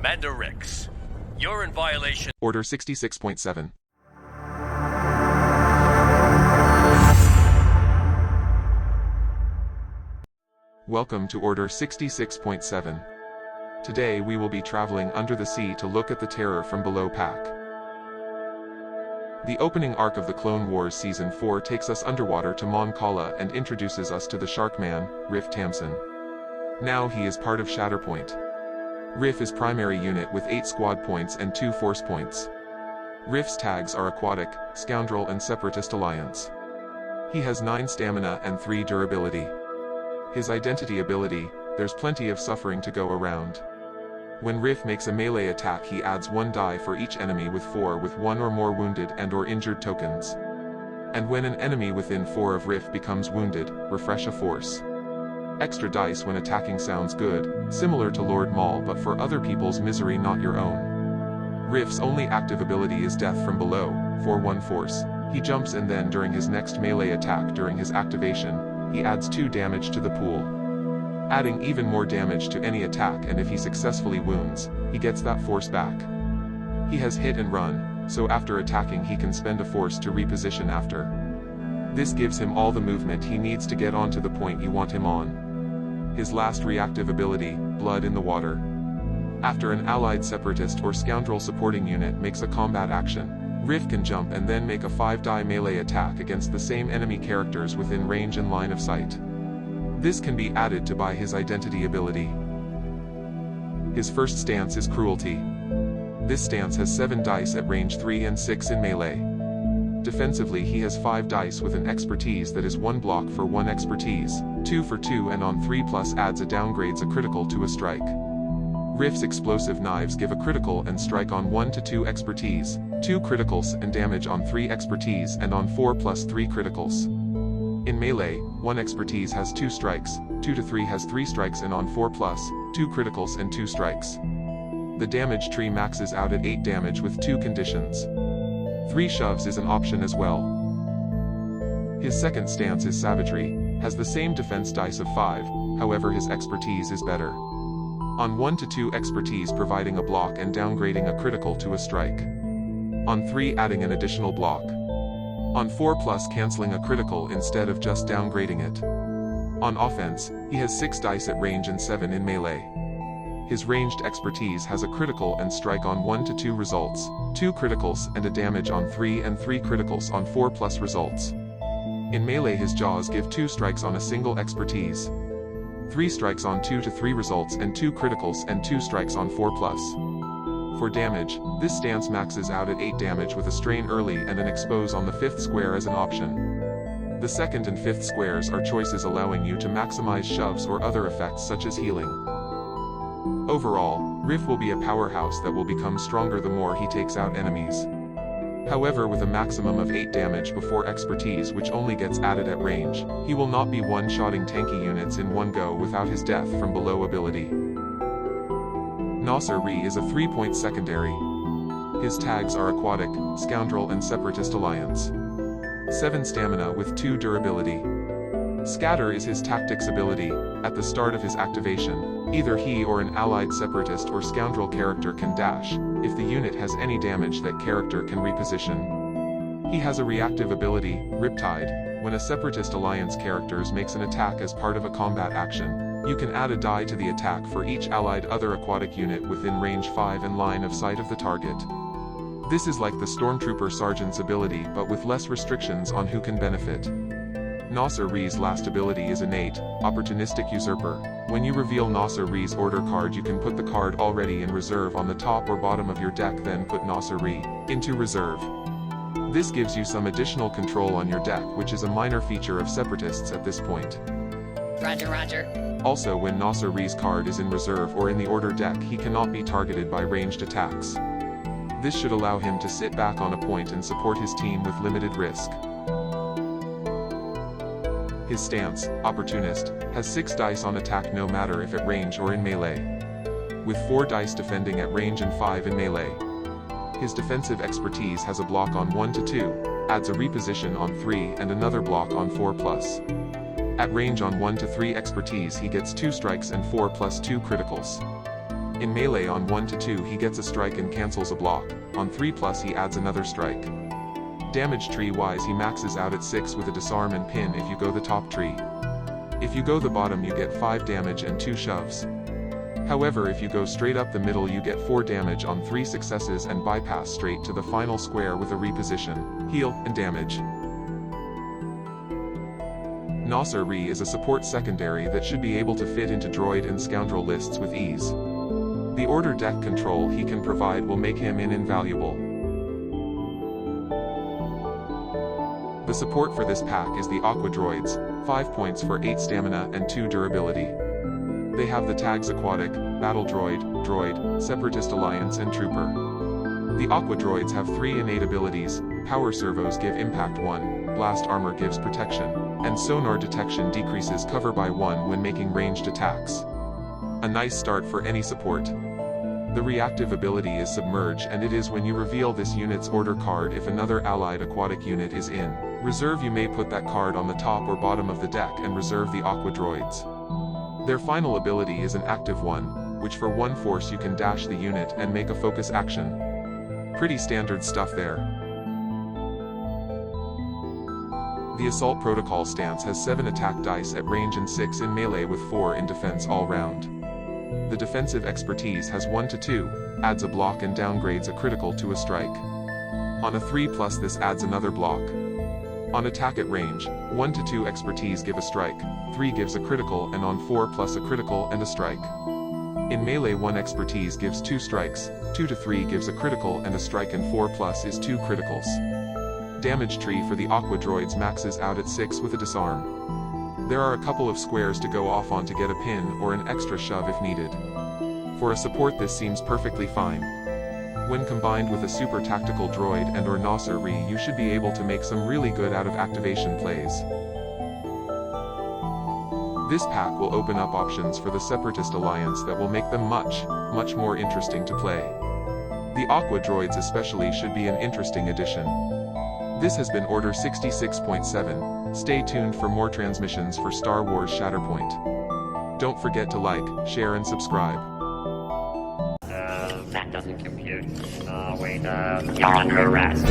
Commander Rex, you're in violation. Order 66.7. Welcome to Order 66.7. Today we will be traveling under the sea to look at the terror from below pack. The opening arc of the Clone Wars Season 4 takes us underwater to Mon Cala and introduces us to the Sharkman, Riff Tamsin. Now he is part of Shatterpoint. Riff is primary unit with 8 squad points and 2 force points. Riff's tags are Aquatic, Scoundrel and Separatist Alliance. He has 9 stamina and 3 durability. His identity ability, there's plenty of suffering to go around. When Riff makes a melee attack he adds 1 die for each enemy with 4 with 1 or more wounded and or injured tokens. And when an enemy within 4 of Riff becomes wounded, refresh a force. Extra dice when attacking sounds good, similar to Lord Maul but for other people's misery not your own. Riff's only active ability is Death from Below, for 1 force. He jumps and then during his next melee attack during his activation, he adds 2 damage to the pool, adding even more damage to any attack, and if he successfully wounds, he gets that force back. He has hit and run, so after attacking he can spend a force to reposition after. This gives him all the movement he needs to get on to the point you want him on. His last reactive ability, Blood in the Water. After an allied separatist or scoundrel supporting unit makes a combat action, Riff can jump and then make a 5-die melee attack against the same enemy characters within range and line of sight. This can be added to by his identity ability. His first stance is Cruelty. This stance has 7 dice at range 3 and 6 in melee. Defensively he has 5 dice with an expertise that is 1 block for 1 expertise, 2 for 2 and on 3 plus adds a downgrades a critical to a strike. Riff's explosive knives give a critical and strike on 1 to 2 expertise, 2 criticals and damage on 3 expertise and on 4 plus 3 criticals. In melee, 1 expertise has 2 strikes, 2 to 3 has 3 strikes and on 4 plus, 2 criticals and 2 strikes. The damage tree maxes out at 8 damage with 2 conditions. 3 shoves is an option as well. His second stance is Savagery, has the same defense dice of 5, however his expertise is better. On 1 to 2 expertise providing a block and downgrading a critical to a strike. On 3 adding an additional block. On 4 plus cancelling a critical instead of just downgrading it. On offense, he has 6 dice at range and 7 in melee. His ranged expertise has a critical and strike on 1 to 2 results, 2 criticals and a damage on 3 and 3 criticals on 4 plus results. In melee his jaws give 2 strikes on a single expertise, 3 strikes on 2 to 3 results and 2 criticals and 2 strikes on 4 plus. For damage, this stance maxes out at 8 damage with a strain early and an expose on the 5th square as an option. The 2nd and 5th squares are choices allowing you to maximize shoves or other effects such as healing. Overall, Riff will be a powerhouse that will become stronger the more he takes out enemies. However, with a maximum of 8 damage before expertise which only gets added at range, he will not be one-shotting tanky units in one go without his Death from Below ability. Nasser Re is a 3-point secondary. His tags are Aquatic, Scoundrel and Separatist Alliance. 7 stamina with 2 durability. Scatter is his tactics ability. At the start of his activation, either he or an allied separatist or scoundrel character can dash. If the unit has any damage that character can reposition. He has a reactive ability, Riptide. When a separatist alliance character makes an attack as part of a combat action, you can add a die to the attack for each allied other aquatic unit within range 5 and line of sight of the target. This is like the Stormtrooper Sergeant's ability but with less restrictions on who can benefit. Nasser Re's last ability is Innate, Opportunistic Usurper. When you reveal Nasser Re's order card you can put the card already in reserve on the top or bottom of your deck, then put Nasser Re into reserve. This gives you some additional control on your deck, which is a minor feature of separatists at this point. Roger, roger. Also, when Nasser Re's card is in reserve or in the order deck he cannot be targeted by ranged attacks. This should allow him to sit back on a point and support his team with limited risk. His stance, Opportunist, has 6 dice on attack no matter if at range or in melee. With 4 dice defending at range and 5 in melee. His defensive expertise has a block on 1 to 2, adds a reposition on 3 and another block on 4 plus. At range on 1 to 3 expertise he gets 2 strikes and 4 plus 2 criticals. In melee on 1 to 2 he gets a strike and cancels a block, on 3+ he adds another strike. Damage tree wise he maxes out at 6 with a disarm and pin if you go the top tree. If you go the bottom you get 5 damage and 2 shoves. However, if you go straight up the middle you get 4 damage on 3 successes and bypass straight to the final square with a reposition, heal, and damage. Nasser Re is a support secondary that should be able to fit into droid and scoundrel lists with ease. The order deck control he can provide will make him invaluable. The support for this pack is the Aqua Droids, 5 points for 8 stamina and 2 durability. They have the tags Aquatic, Battle Droid, Separatist Alliance and Trooper. The Aqua Droids have 3 innate abilities: Power Servos give Impact 1, Blast Armor gives Protection, and Sonar Detection decreases cover by 1 when making ranged attacks. A nice start for any support. The reactive ability is Submerge, and it is when you reveal this unit's order card if another allied aquatic unit is in reserve you may put that card on the top or bottom of the deck and reserve the Aqua Droids. Their final ability is an active one, which for 1 force you can dash the unit and make a focus action. Pretty standard stuff there. The Assault Protocol stance has 7 attack dice at range and 6 in melee with 4 in defense all round. The defensive expertise has 1 to 2, adds a block and downgrades a critical to a strike. On a 3+ this adds another block. On attack at range, 1 to 2 expertise give a strike, 3 gives a critical, and on 4+ a critical and a strike. In melee 1 expertise gives 2 strikes, 2 to 3 gives a critical and a strike, and 4+ is 2 criticals. Damage tree for the Aqua Droids maxes out at 6 with a disarm. There are a couple of squares to go off on to get a pin or an extra shove if needed. For a support this seems perfectly fine. When combined with a super tactical droid and or Nasser Re you should be able to make some really good out of activation plays. This pack will open up options for the Separatist Alliance that will make them much more interesting to play. The Aqua Droids especially should be an interesting addition. This has been Order 66.7, stay tuned for more transmissions for Star Wars Shatterpoint. Don't forget to like, share and subscribe. That doesn't compute. Wait, you're under arrest.